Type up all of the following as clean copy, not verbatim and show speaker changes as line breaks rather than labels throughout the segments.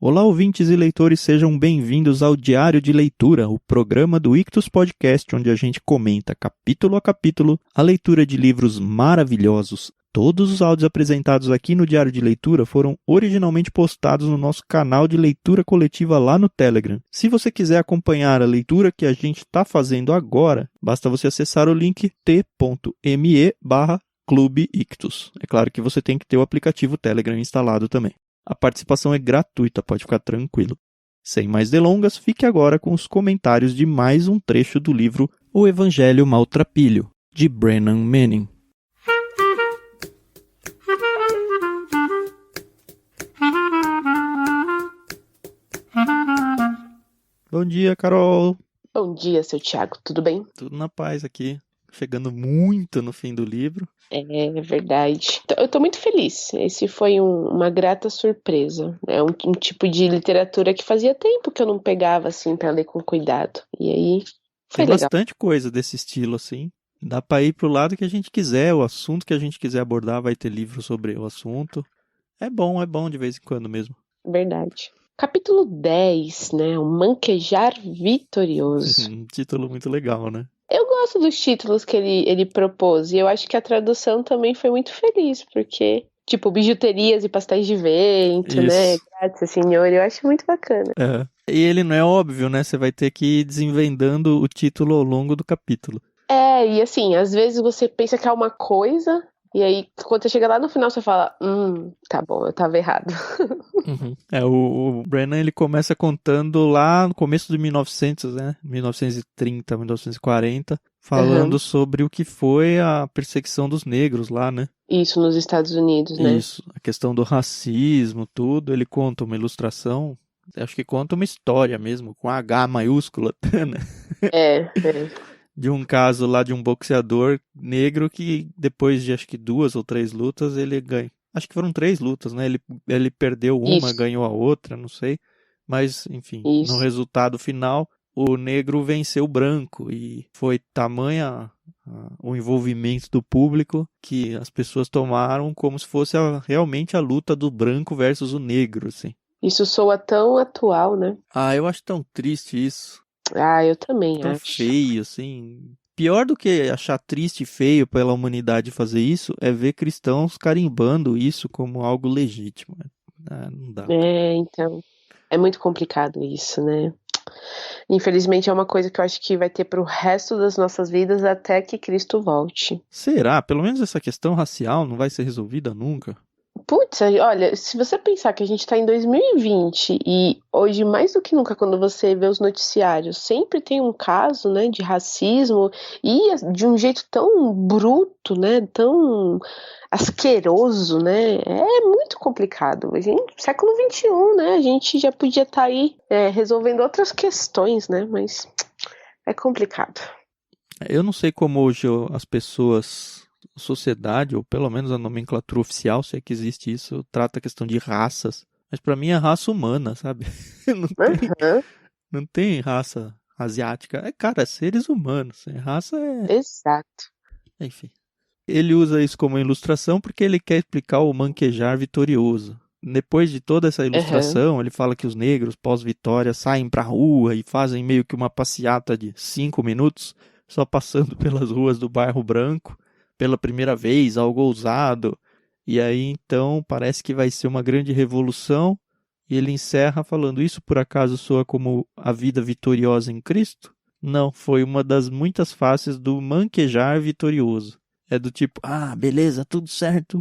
Olá, ouvintes e leitores, sejam bem-vindos ao Diário de Leitura, o programa do Ictus Podcast, onde a gente comenta capítulo a capítulo a leitura de livros maravilhosos. Todos os áudios apresentados aqui no Diário de Leitura foram originalmente postados no nosso canal de leitura coletiva lá no Telegram. Se você quiser acompanhar a leitura que a gente está fazendo agora, basta você acessar o link t.me/Clube Ictus. É claro que você tem que ter o aplicativo Telegram instalado também. A participação é gratuita, pode ficar tranquilo. Sem mais delongas, fique agora com os comentários de mais um trecho do livro O Evangelho Maltrapilho, de Brennan Manning. Bom dia, Carol.
Bom dia, seu Thiago, tudo bem?
Tudo na paz aqui, chegando muito no fim do livro.
É verdade. Eu tô muito feliz. Esse foi uma grata surpresa. É um tipo de literatura que fazia tempo que eu não pegava assim pra ler com cuidado. E aí foi
Tem
legal.
bastante coisa desse estilo assim. Dá para ir pro lado que a gente quiser, o assunto que a gente quiser abordar, vai ter livro sobre o assunto. É bom de vez em quando mesmo.
Verdade. Capítulo 10, né? O Manquejar Vitorioso.
Um título muito legal, né?
Eu gosto dos títulos que ele propôs. E eu acho que a tradução também foi muito feliz, porque, tipo, bijuterias e pastéis de vento, né?
Isso.
Graças, senhor. Eu acho muito bacana.
É. E ele não é óbvio, né? Você vai ter que ir desvendando o título ao longo do capítulo.
E assim, às vezes você pensa que é uma coisa, e aí quando você chega lá no final você fala, tá bom, eu tava errado.
Uhum. O Brennan, ele começa contando lá no começo de 1900, né? 1930, 1940, falando sobre o que foi a perseguição dos negros lá, né?
Isso, nos Estados Unidos, né?
Isso, a questão do racismo, tudo. Ele conta uma ilustração, acho que conta uma história mesmo, com H maiúscula, né?
É.
De um caso lá de um boxeador negro que depois de acho que 2 ou 3 lutas ele ganha. Acho que foram 3 lutas, né? Ele perdeu uma,
Isso.
ganhou a outra, não sei. Mas, enfim, no
Isso.
resultado final, o negro venceu o branco e foi tamanha o envolvimento do público que as pessoas tomaram como se fosse realmente a luta do branco versus o negro, assim.
Isso soa tão atual, né?
Eu acho tão triste isso.
Eu também
Tão
acho.
feio, assim. Pior do que achar triste e feio pela humanidade fazer isso é ver cristãos carimbando isso como algo legítimo. Não dá.
Então. É muito complicado isso, né? Infelizmente é uma coisa que eu acho que vai ter pro resto das nossas vidas até que Cristo volte.
Será? Pelo menos essa questão racial não vai ser resolvida nunca?
Putz, olha, se você pensar que a gente tá em 2020 e hoje, mais do que nunca, quando você vê os noticiários, sempre tem um caso, né, de racismo e de um jeito tão bruto, né, tão asqueroso, né, é muito complicado. A gente, século XXI, né, a gente já podia estar aí resolvendo outras questões, né, mas é complicado.
Eu não sei como hoje as pessoas, a sociedade, ou pelo menos a nomenclatura oficial, se é que existe isso, trata a questão de raças. Mas pra mim é raça humana, sabe? Não tem raça asiática. Cara, seres humanos. Raça é...
Exato.
Enfim. Ele usa isso como ilustração porque ele quer explicar o manquejar vitorioso. Depois de toda essa ilustração, ele fala que os negros, pós-vitória, saem pra rua e fazem meio que uma passeata de 5 minutos, só passando pelas ruas do bairro branco, pela primeira vez, algo ousado. E aí, então, parece que vai ser uma grande revolução. E ele encerra falando, isso por acaso soa como a vida vitoriosa em Cristo? Não, foi uma das muitas faces do manquejar vitorioso. É do tipo, beleza, tudo certo,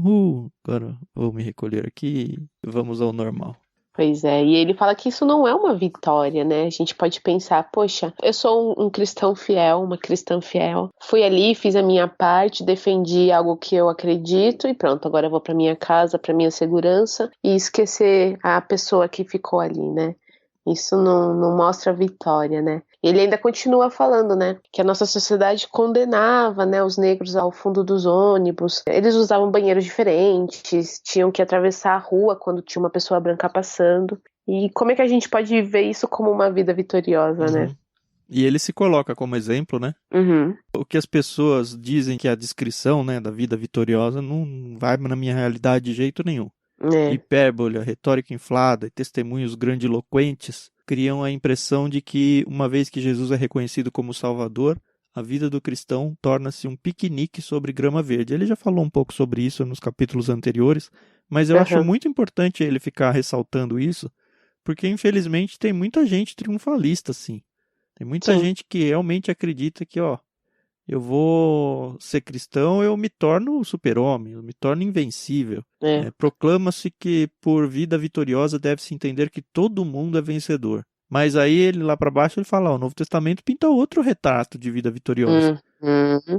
agora vou me recolher aqui e vamos ao normal.
Pois é, e ele fala que isso não é uma vitória, né? A gente pode pensar, poxa, eu sou um cristão fiel, uma cristã fiel. Fui ali, fiz a minha parte, defendi algo que eu acredito e pronto, agora eu vou para minha casa, para minha segurança e esquecer a pessoa que ficou ali, né? Isso não mostra vitória, né? Ele ainda continua falando, né, que a nossa sociedade condenava, né, os negros ao fundo dos ônibus. Eles usavam banheiros diferentes, tinham que atravessar a rua quando tinha uma pessoa branca passando. E como é que a gente pode ver isso como uma vida vitoriosa, né?
E ele se coloca como exemplo, né?
Uhum.
O que as pessoas dizem que é a descrição, né, da vida vitoriosa não vai na minha realidade de jeito nenhum. hipérbole, a retórica inflada e testemunhos grandiloquentes criam a impressão de que, uma vez que Jesus é reconhecido como Salvador, a vida do cristão torna-se um piquenique sobre grama verde. Ele já falou um pouco sobre isso nos capítulos anteriores, mas eu acho muito importante ele ficar ressaltando isso, porque infelizmente tem muita gente triunfalista, assim. Tem muita gente que realmente acredita que, eu vou ser cristão, eu me torno super-homem, eu me torno invencível. Proclama-se que por vida vitoriosa deve-se entender que todo mundo é vencedor. Mas aí ele lá para baixo ele fala, o Novo Testamento pinta outro retrato de vida vitoriosa.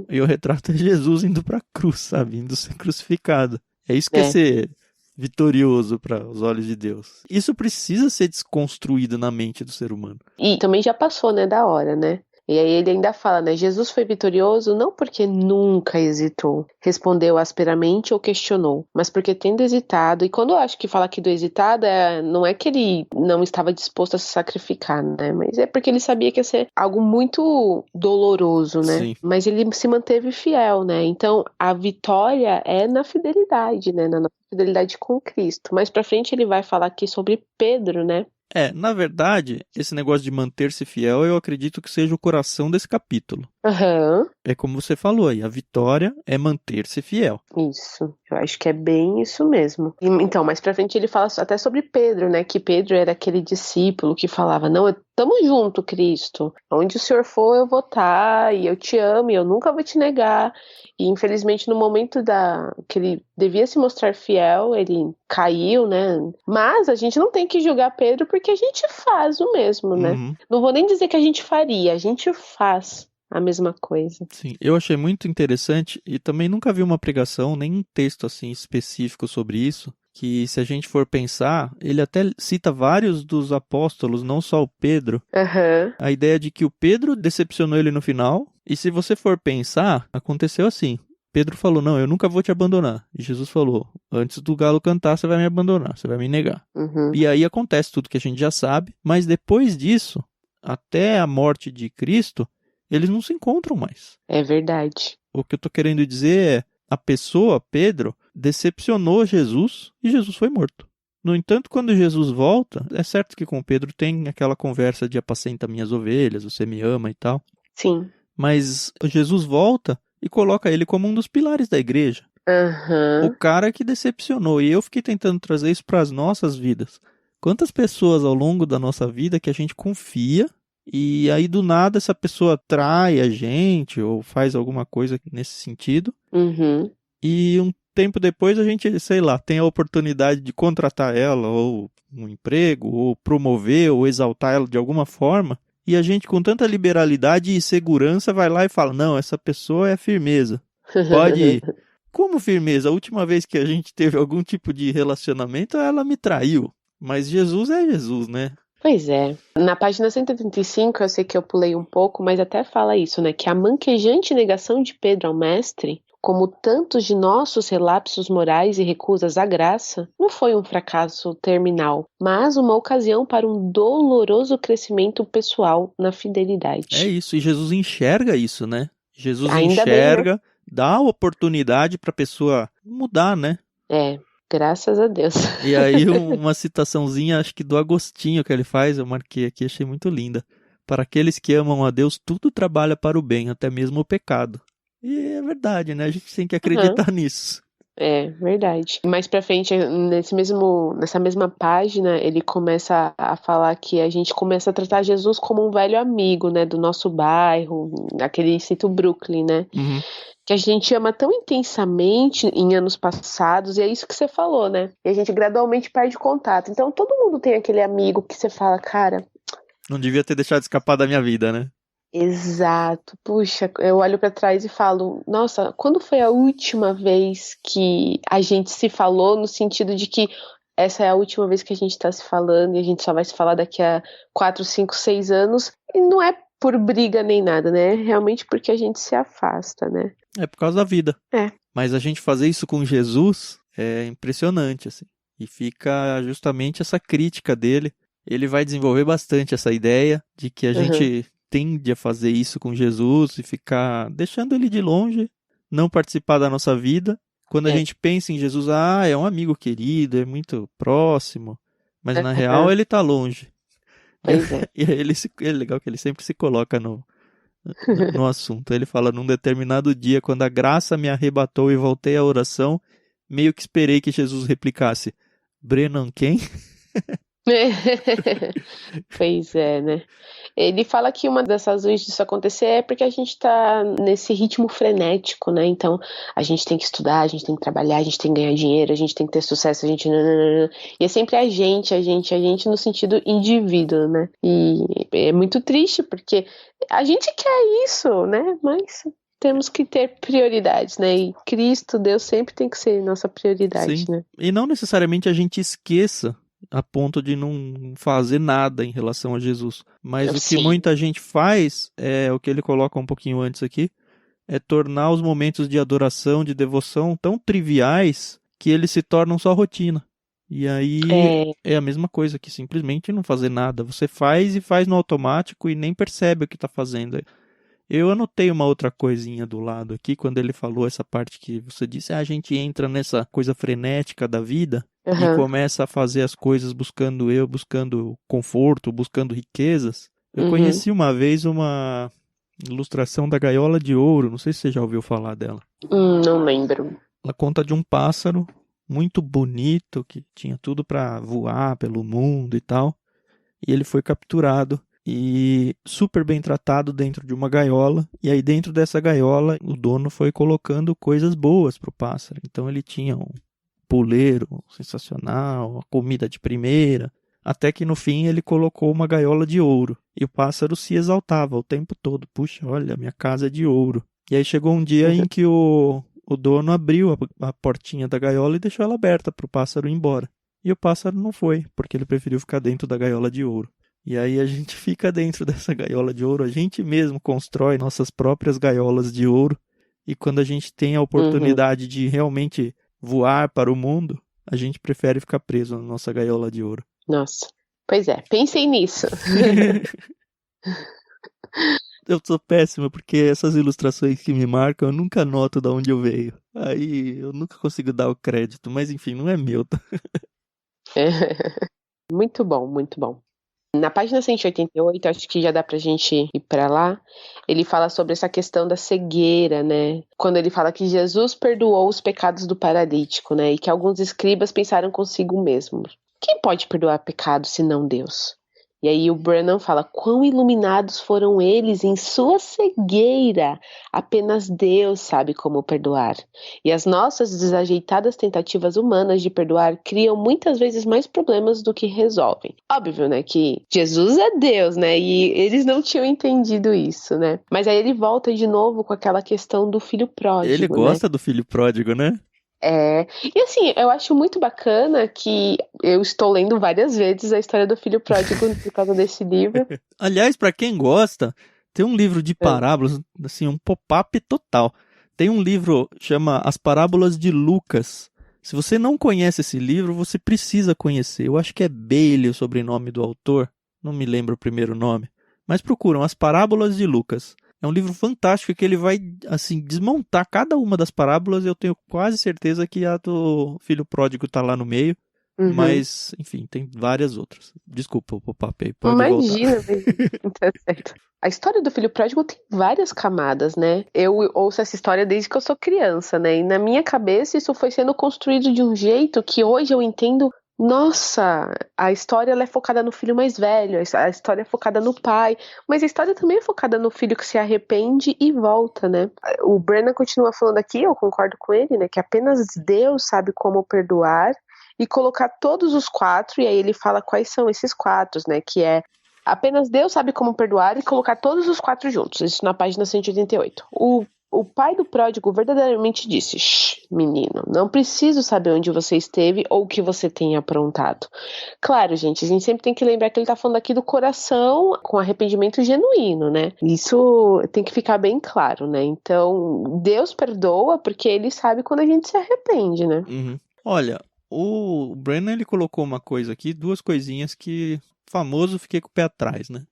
E o retrato é Jesus indo para a cruz, sabe? Indo ser crucificado. É isso que é ser vitorioso para os olhos de Deus. Isso precisa ser desconstruído na mente do ser humano.
E também já passou, da hora, né? E aí ele ainda fala, Jesus foi vitorioso não porque nunca hesitou, respondeu asperamente ou questionou, mas porque tendo hesitado, e quando eu acho que fala aqui do hesitado, não é que ele não estava disposto a se sacrificar, né? Mas é porque ele sabia que ia ser algo muito doloroso, né?
Sim.
Mas ele se manteve fiel, né? Então a vitória é na fidelidade, né? Na fidelidade com Cristo. Mais pra frente ele vai falar aqui sobre Pedro, né?
Na verdade, esse negócio de manter-se fiel, eu acredito que seja o coração desse capítulo. É como você falou aí, a vitória é manter-se fiel.
Isso, eu acho que é bem isso mesmo. Então, mais pra frente ele fala até sobre Pedro, né? Que Pedro era aquele discípulo que falava, não, tamo junto, Cristo. Onde o Senhor for, eu vou estar, e eu te amo, e eu nunca vou te negar. E infelizmente no momento que ele devia se mostrar fiel, ele caiu, né? Mas a gente não tem que julgar Pedro porque a gente faz o mesmo, né? Não vou nem dizer que a gente faria, a gente faz a mesma coisa.
Sim, eu achei muito interessante e também nunca vi uma pregação, nem um texto assim específico sobre isso, que se a gente for pensar, ele até cita vários dos apóstolos, não só o Pedro, a ideia de que o Pedro decepcionou ele no final, e se você for pensar, aconteceu assim, Pedro falou, não, eu nunca vou te abandonar, e Jesus falou, antes do galo cantar, você vai me abandonar, você vai me negar. E aí acontece tudo que a gente já sabe, mas depois disso, até a morte de Cristo, eles não se encontram mais.
É verdade.
O que eu tô querendo dizer é, a pessoa, Pedro, decepcionou Jesus e Jesus foi morto. No entanto, quando Jesus volta, é certo que com Pedro tem aquela conversa de apacenta minhas ovelhas, você me ama e tal.
Sim.
Mas Jesus volta e coloca ele como um dos pilares da igreja. O cara que decepcionou. E eu fiquei tentando trazer isso para as nossas vidas. Quantas pessoas ao longo da nossa vida que a gente confia e aí do nada essa pessoa trai a gente ou faz alguma coisa nesse sentido. E um tempo depois a gente, sei lá, tem a oportunidade de contratar ela ou um emprego ou promover ou exaltar ela de alguma forma. E a gente com tanta liberalidade e segurança vai lá e fala, não, essa pessoa é firmeza. Pode ir. Como firmeza? A última vez que a gente teve algum tipo de relacionamento, ela me traiu. Mas Jesus é Jesus, né?
Pois é. Na página 135, eu sei que eu pulei um pouco, mas até fala isso, né? Que a manquejante negação de Pedro ao mestre, como tantos de nossos relapsos morais e recusas à graça, não foi um fracasso terminal, mas uma ocasião para um doloroso crescimento pessoal na fidelidade.
É isso, e Jesus enxerga isso, né? Jesus
Ainda
enxerga,
bem, né?
dá a oportunidade para a pessoa mudar, né?
Graças a Deus.
E aí uma citaçãozinha, acho que do Agostinho que ele faz, eu marquei aqui, achei muito linda. Para aqueles que amam a Deus, tudo trabalha para o bem, até mesmo o pecado. E é verdade, né? A gente tem que acreditar nisso.
É verdade. Mais pra frente, nessa mesma página, ele começa a falar que a gente começa a tratar Jesus como um velho amigo, né, do nosso bairro, aquele cito Brooklyn, né? Que a gente ama tão intensamente em anos passados, e é isso que você falou, né? E a gente gradualmente perde contato. Então todo mundo tem aquele amigo que você fala, cara...
Não devia ter deixado escapar da minha vida, né?
Exato. Puxa, eu olho pra trás e falo, nossa, quando foi a última vez que a gente se falou, no sentido de que essa é a última vez que a gente tá se falando e a gente só vai se falar daqui a 4, 5, 6 anos, e não é por briga nem nada, né? Realmente porque a gente se afasta, né?
É por causa da vida.
É.
Mas a gente fazer isso com Jesus é impressionante, assim. E fica justamente essa crítica dele. Ele vai desenvolver bastante essa ideia de que a gente tende a fazer isso com Jesus e ficar deixando ele de longe, não participar da nossa vida, Quando a gente pensa em Jesus, é um amigo querido, é muito próximo, mas na real ele tá longe.
Pois é.
E aí é legal que ele sempre se coloca no assunto. Ele fala, num determinado dia, quando a graça me arrebatou e voltei à oração, meio que esperei que Jesus replicasse, Brennan quem?
Pois é, né? Ele fala que uma das razões disso acontecer é porque a gente tá nesse ritmo frenético, né? Então, a gente tem que estudar, a gente tem que trabalhar, a gente tem que ganhar dinheiro, a gente tem que ter sucesso, a gente... E é sempre a gente no sentido indivíduo, né? E é muito triste, porque a gente quer isso, né? Mas temos que ter prioridades, né? E Cristo, Deus sempre tem que ser nossa prioridade,
Sim.
né?
E não necessariamente a gente esqueça a ponto de não fazer nada em relação a Jesus. Mas o que muita gente faz, é o que ele coloca um pouquinho antes aqui, é tornar os momentos de adoração, de devoção tão triviais que eles se tornam só rotina. E aí é a mesma coisa que simplesmente não fazer nada. Você faz e faz no automático e nem percebe o que está fazendo. Eu anotei uma outra coisinha do lado aqui, quando ele falou essa parte que você disse, a gente entra nessa coisa frenética da vida e começa a fazer as coisas buscando conforto, buscando riquezas. Eu conheci uma vez uma ilustração da gaiola de ouro, não sei se você já ouviu falar dela.
Não lembro.
Ela conta de um pássaro muito bonito, que tinha tudo para voar pelo mundo e tal, e ele foi capturado e super bem tratado dentro de uma gaiola, e aí dentro dessa gaiola o dono foi colocando coisas boas pro pássaro. Então ele tinha um puleiro sensacional, uma comida de primeira, até que no fim ele colocou uma gaiola de ouro, e o pássaro se exaltava o tempo todo, puxa, olha, minha casa é de ouro. E aí chegou um dia em que o dono abriu a portinha da gaiola e deixou ela aberta pro pássaro ir embora. E o pássaro não foi, porque ele preferiu ficar dentro da gaiola de ouro. E aí a gente fica dentro dessa gaiola de ouro, a gente mesmo constrói nossas próprias gaiolas de ouro, e quando a gente tem a oportunidade de realmente voar para o mundo, a gente prefere ficar preso na nossa gaiola de ouro.
Nossa, pois é, pensem nisso.
Eu sou péssimo, porque essas ilustrações que me marcam, eu nunca noto de onde eu veio. Aí eu nunca consigo dar o crédito, mas enfim, não é meu. Tá?
Muito bom, muito bom. Na página 188, acho que já dá pra gente ir pra lá, ele fala sobre essa questão da cegueira, né? Quando ele fala que Jesus perdoou os pecados do paralítico, né? E que alguns escribas pensaram consigo mesmo: quem pode perdoar pecados senão Deus? E aí o Brennan fala: quão iluminados foram eles em sua cegueira, apenas Deus sabe como perdoar. E as nossas desajeitadas tentativas humanas de perdoar criam muitas vezes mais problemas do que resolvem. Óbvio, né, que Jesus é Deus, né, e eles não tinham entendido isso, né. Mas aí ele volta de novo com aquela questão do filho pródigo,
ele gosta do filho pródigo, né?
E assim, eu acho muito bacana que eu estou lendo várias vezes a história do filho pródigo por causa desse livro.
Aliás, para quem gosta, tem um livro de parábolas, assim, um pop-up total. Tem um livro chama As Parábolas de Lucas. Se você não conhece esse livro, você precisa conhecer. Eu acho que é Bailey o sobrenome do autor, não me lembro o primeiro nome. Mas procuram As Parábolas de Lucas. É um livro fantástico que ele vai, assim, desmontar cada uma das parábolas. Eu tenho quase certeza que a do filho pródigo tá lá no meio. Mas, enfim, tem várias outras. Desculpa o pop-up aí, pode voltar.
Imagina, tá certo. A história do filho pródigo tem várias camadas, né? Eu ouço essa história desde que eu sou criança, né? E na minha cabeça isso foi sendo construído de um jeito que hoje eu entendo. Nossa, a história ela é focada no filho mais velho, a história é focada no pai, mas a história também é focada no filho que se arrepende e volta, né? O Brennan continua falando aqui, eu concordo com ele, né? Que apenas Deus sabe como perdoar e colocar todos os quatro, e aí ele fala quais são esses quatro, né? Que é apenas Deus sabe como perdoar e colocar todos os quatro juntos, isso na página 188. O pai do pródigo verdadeiramente disse: shh, menino, não preciso saber onde você esteve ou o que você tem aprontado. Claro, gente, a gente sempre tem que lembrar que ele tá falando aqui do coração com arrependimento genuíno, né? Isso tem que ficar bem claro, né? Então, Deus perdoa porque ele sabe quando a gente se arrepende, né?
Olha, o Brennan, ele colocou uma coisa aqui, duas coisinhas que famoso fiquei com o pé atrás, né?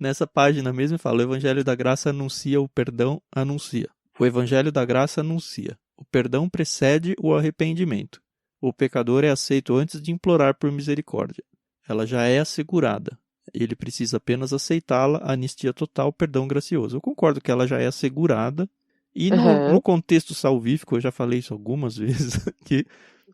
Nessa página mesmo fala: o Evangelho da Graça anuncia o perdão, anuncia. O Evangelho da Graça anuncia. O perdão precede o arrependimento. O pecador é aceito antes de implorar por misericórdia. Ela já é assegurada. Ele precisa apenas aceitá-la, anistia total, perdão gracioso. Eu concordo que ela já é assegurada. E no contexto salvífico, eu já falei isso algumas vezes, que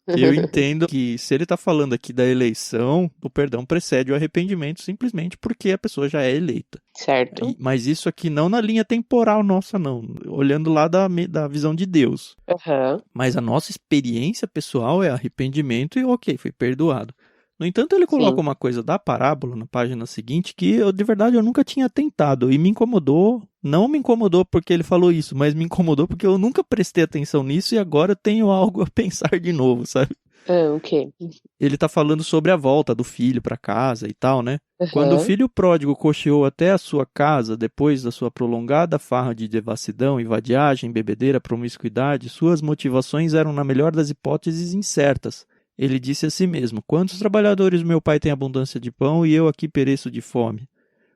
eu entendo que se ele está falando aqui da eleição, o perdão precede o arrependimento simplesmente porque a pessoa já é eleita.
Certo.
Mas isso aqui não na linha temporal nossa, não. Olhando lá da visão de Deus. Mas a nossa experiência pessoal é arrependimento e ok, fui perdoado. No entanto, ele coloca uma coisa da parábola na página seguinte que de verdade eu nunca tinha tentado e me incomodou. Não me incomodou porque ele falou isso, mas me incomodou porque eu nunca prestei atenção nisso e agora eu tenho algo a pensar de novo, sabe?
O quê?
Ele tá falando sobre a volta do filho para casa e tal, né? Quando o filho pródigo cocheou até a sua casa, depois da sua prolongada farra de devassidão e vadiagem, bebedeira, promiscuidade, suas motivações eram, na melhor das hipóteses, incertas. Ele disse a si mesmo: quantos trabalhadores meu pai tem abundância de pão e eu aqui pereço de fome?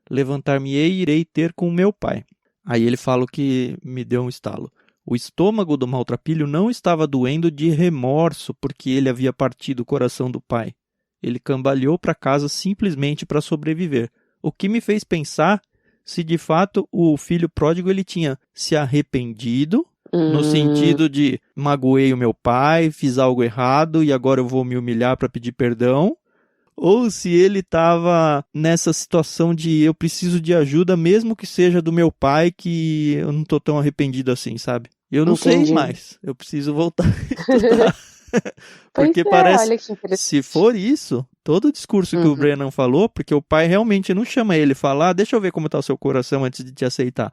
Levantar-me-ei e irei ter com meu pai. Aí ele fala o que me deu um estalo. O estômago do maltrapilho não estava doendo de remorso porque ele havia partido o coração do pai. Ele cambaleou para casa simplesmente para sobreviver. O que me fez pensar se de fato o filho pródigo ele tinha se arrependido, no sentido de magoei o meu pai, fiz algo errado e agora eu vou me humilhar para pedir perdão. Ou se ele estava nessa situação de eu preciso de ajuda, mesmo que seja do meu pai, que eu não estou tão arrependido assim, sabe? Eu não sei mais. Eu preciso voltar a estudar. Porque parece, se for isso, todo o discurso que o Brennan falou, porque o pai realmente não chama ele e fala, deixa eu ver como está o seu coração antes de te aceitar.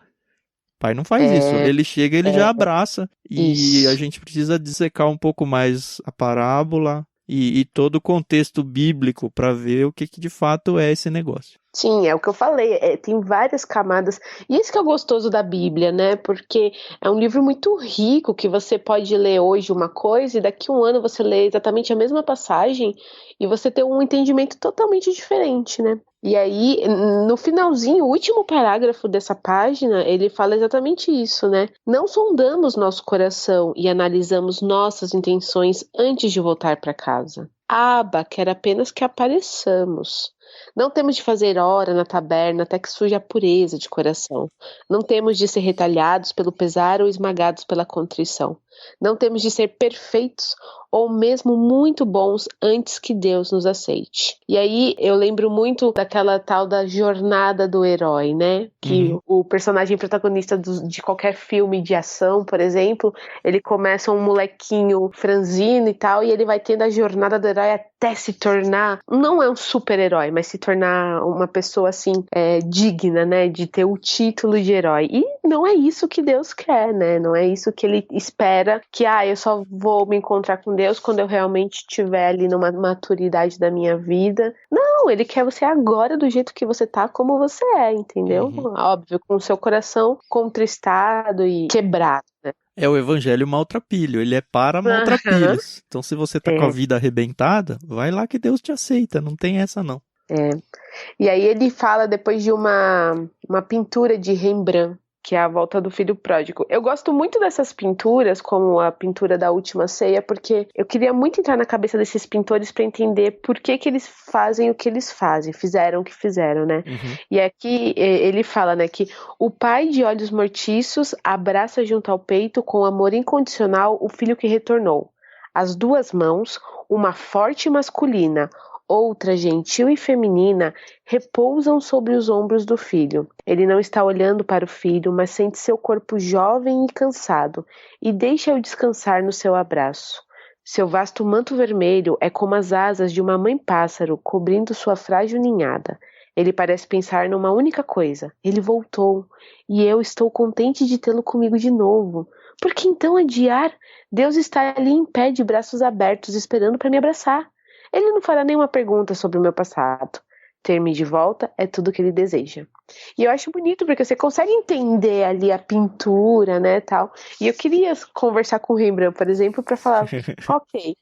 O pai não faz isso. Ele chega, ele já abraça. E a gente precisa dissecar um pouco mais a parábola e todo o contexto bíblico para ver o que de fato é esse negócio.
Sim, é o que eu falei, tem várias camadas, e isso que é o gostoso da Bíblia, né, porque é um livro muito rico, que você pode ler hoje uma coisa e daqui a um ano você lê exatamente a mesma passagem e você tem um entendimento totalmente diferente, né. E aí, no finalzinho, o último parágrafo dessa página, ele fala exatamente isso, né, não sondamos nosso coração e analisamos nossas intenções antes de voltar para casa. Abba quer apenas que apareçamos. Não temos de fazer hora na taberna até que surja a pureza de coração. Não temos de ser retalhados pelo pesar ou esmagados pela contrição. Não temos de ser perfeitos ou mesmo muito bons antes que Deus nos aceite. E aí eu lembro muito daquela tal da jornada do herói, né? Que o personagem protagonista de qualquer filme de ação, por exemplo, ele começa um molequinho franzino e tal, e ele vai tendo a jornada do herói até se tornar, não é um super-herói, mas se tornar uma pessoa assim, digna, né? De ter o título de herói. E não é isso que Deus quer, né? Não é isso que ele espera, que eu só vou me encontrar com Deus quando eu realmente estiver ali numa maturidade da minha vida. Não, ele quer você agora do jeito que você tá, como você é, entendeu? Óbvio, com o seu coração contristado e quebrado, né?
É o evangelho maltrapilho, ele é para maltrapilhos. Então se você tá com a vida arrebentada, vai lá que Deus te aceita, não tem essa não.
E aí ele fala depois de uma pintura de Rembrandt, que é a volta do filho pródigo. Eu gosto muito dessas pinturas, como a pintura da Última Ceia, porque eu queria muito entrar na cabeça desses pintores para entender por que eles fazem o que eles fazem, fizeram o que fizeram, né? E aqui ele fala, né, que o pai de olhos mortiços abraça junto ao peito com amor incondicional o filho que retornou. As duas mãos, uma forte e masculina, outra gentil e feminina, repousam sobre os ombros do filho. Ele não está olhando para o filho, mas sente seu corpo jovem e cansado, e deixa-o descansar no seu abraço. Seu vasto manto vermelho é como as asas de uma mãe-pássaro cobrindo sua frágil ninhada. Ele parece pensar numa única coisa: ele voltou, e eu estou contente de tê-lo comigo de novo. Por que então adiar? Deus está ali em pé de braços abertos, esperando para me abraçar. Ele não fará nenhuma pergunta sobre o meu passado. Ter-me de volta é tudo que ele deseja. E eu acho bonito, porque você consegue entender ali a pintura, né, tal. E eu queria conversar com o Rembrandt, por exemplo, para falar, ok,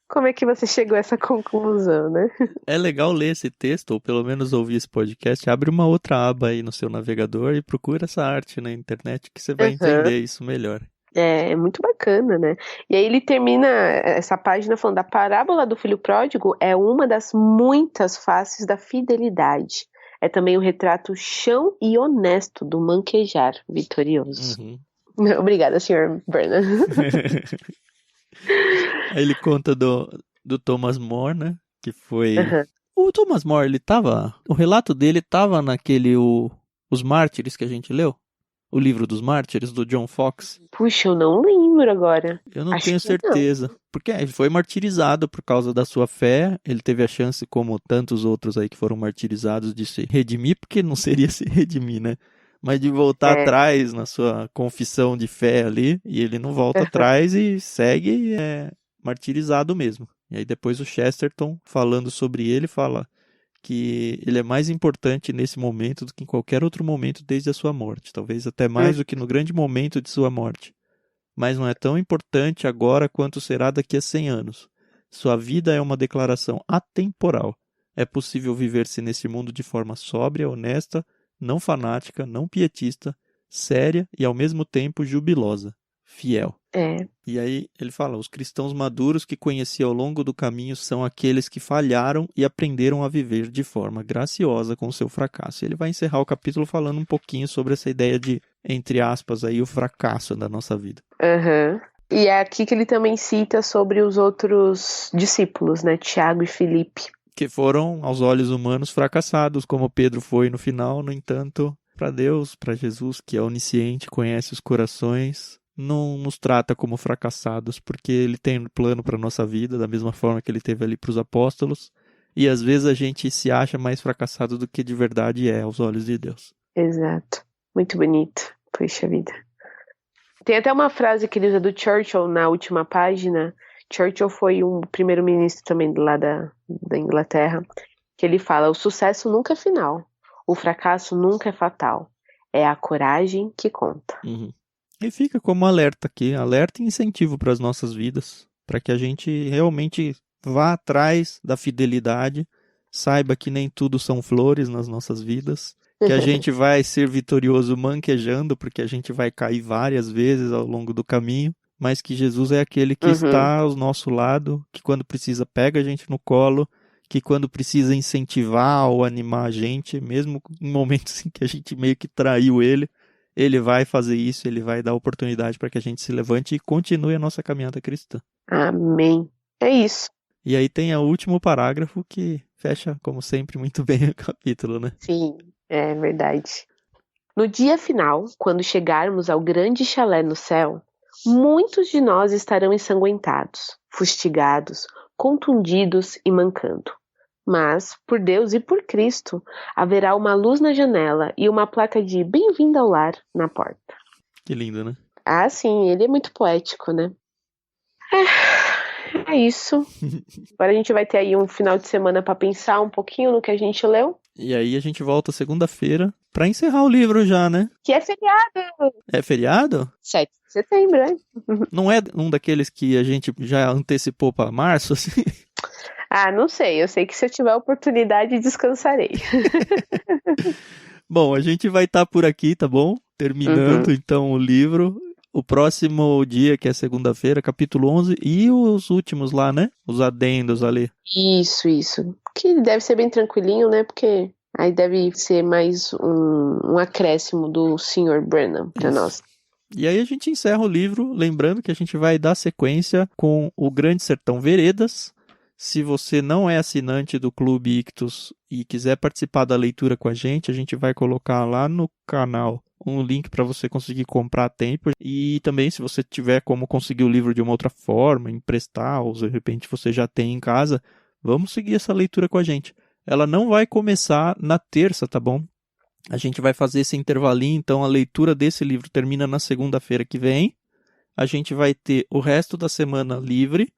como é que você chegou a essa conclusão, né?
É legal ler esse texto, ou pelo menos ouvir esse podcast. Abre uma outra aba aí no seu navegador e procura essa arte na internet que você vai entender isso melhor.
É muito bacana, né? E aí ele termina essa página falando: a parábola do filho pródigo é uma das muitas faces da fidelidade. É também o retrato chão e honesto do manquejar vitorioso.
Uhum.
Obrigada, Sr. Burnham.
Aí ele conta do Thomas More, né? Que foi...
Uhum.
O Thomas More, ele tava... O relato dele tava naquele... Os Mártires que a gente leu. O livro dos Mártires, do John Fox.
Puxa, eu não lembro agora.
Eu não
Acho
tenho
que não.
certeza. Porque ele foi martirizado por causa da sua fé. Ele teve a chance, como tantos outros aí que foram martirizados, de se redimir. Porque não seria se redimir, né? Mas de voltar atrás na sua confissão de fé ali. E ele não volta atrás e segue martirizado mesmo. E aí depois o Chesterton, falando sobre ele, fala que ele é mais importante nesse momento do que em qualquer outro momento desde a sua morte. Talvez até mais do que no grande momento de sua morte. Mas não é tão importante agora quanto será daqui a 100 anos. Sua vida é uma declaração atemporal. É possível viver-se nesse mundo de forma sóbria, honesta, não fanática, não pietista, séria e ao mesmo tempo jubilosa, fiel. E aí ele fala, os cristãos maduros que conheci ao longo do caminho são aqueles que falharam e aprenderam a viver de forma graciosa com o seu fracasso. E ele vai encerrar o capítulo falando um pouquinho sobre essa ideia de, entre aspas, aí, o fracasso da nossa vida.
Uhum. E é aqui que ele também cita sobre os outros discípulos, né? Tiago e Filipe.
Que foram, aos olhos humanos, fracassados, como Pedro foi no final. No entanto, para Deus, para Jesus, que é onisciente, conhece os corações, não nos trata como fracassados, porque ele tem um plano para a nossa vida, da mesma forma que ele teve ali para os apóstolos. E às vezes a gente se acha mais fracassado do que de verdade é aos olhos de Deus.
Exato. Muito bonito. Puxa vida. Tem até uma frase que ele usa do Churchill na última página. Churchill foi um primeiro-ministro também lá da Inglaterra, que ele fala: o sucesso nunca é final, o fracasso nunca é fatal, é a coragem que conta.
Uhum. E fica como alerta aqui, alerta e incentivo para as nossas vidas, para que a gente realmente vá atrás da fidelidade, saiba que nem tudo são flores nas nossas vidas, que a gente vai ser vitorioso manquejando, porque a gente vai cair várias vezes ao longo do caminho, mas que Jesus é aquele que está ao nosso lado, que quando precisa pega a gente no colo, que quando precisa incentivar ou animar a gente, mesmo em momentos em que a gente meio que traiu ele vai fazer isso, ele vai dar oportunidade para que a gente se levante e continue a nossa caminhada cristã.
Amém. É isso.
E aí tem o último parágrafo que fecha, como sempre, muito bem o capítulo, né?
Sim, é verdade. No dia final, quando chegarmos ao grande chalé no céu, muitos de nós estarão ensanguentados, fustigados, contundidos e mancando. Mas, por Deus e por Cristo, haverá uma luz na janela e uma placa de bem-vindo ao lar na porta.
Que lindo, né?
Ah, sim, ele é muito poético, né? É isso. Agora a gente vai ter aí um final de semana para pensar um pouquinho no que a gente leu.
E aí a gente volta segunda-feira para encerrar o livro já, né?
Que é feriado!
É feriado?
7 de setembro, é?
Não é um daqueles que a gente já antecipou para março, assim?
Ah, não sei. Eu sei que se eu tiver oportunidade, descansarei.
Bom, a gente vai estar por aqui, tá bom? Terminando então o livro. O próximo dia, que é segunda-feira, capítulo 11, e os últimos lá, né? Os adendos ali.
Isso. Que deve ser bem tranquilinho, né? Porque aí deve ser mais um acréscimo do Sr. Burnham para nós.
E aí a gente encerra o livro, lembrando que a gente vai dar sequência com o Grande Sertão Veredas. Se você não é assinante do Clube Ictus e quiser participar da leitura com a gente vai colocar lá no canal um link para você conseguir comprar a tempo. E também, se você tiver como conseguir o livro de uma outra forma, emprestar, ou de repente você já tem em casa, vamos seguir essa leitura com a gente. Ela não vai começar na terça, tá bom? A gente vai fazer esse intervalinho, então a leitura desse livro termina na segunda-feira que vem. A gente vai ter o resto da semana livre.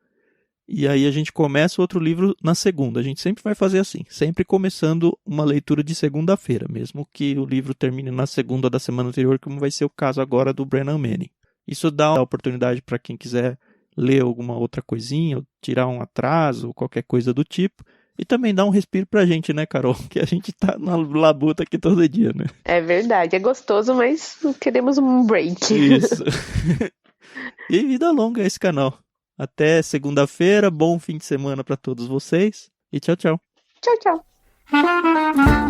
E aí a gente começa outro livro na segunda. A gente sempre vai fazer assim, sempre começando uma leitura de segunda-feira, mesmo que o livro termine na segunda da semana anterior, como vai ser o caso agora do Brennan Manning. Isso dá a oportunidade para quem quiser ler alguma outra coisinha, ou tirar um atraso, ou qualquer coisa do tipo. E também dá um respiro pra gente, né, Carol? Que a gente tá na labuta aqui todo dia, né?
É verdade, é gostoso, mas queremos um break.
Isso. E vida longa a esse canal. Até segunda-feira, bom fim de semana para todos vocês e tchau, tchau.
Tchau, tchau.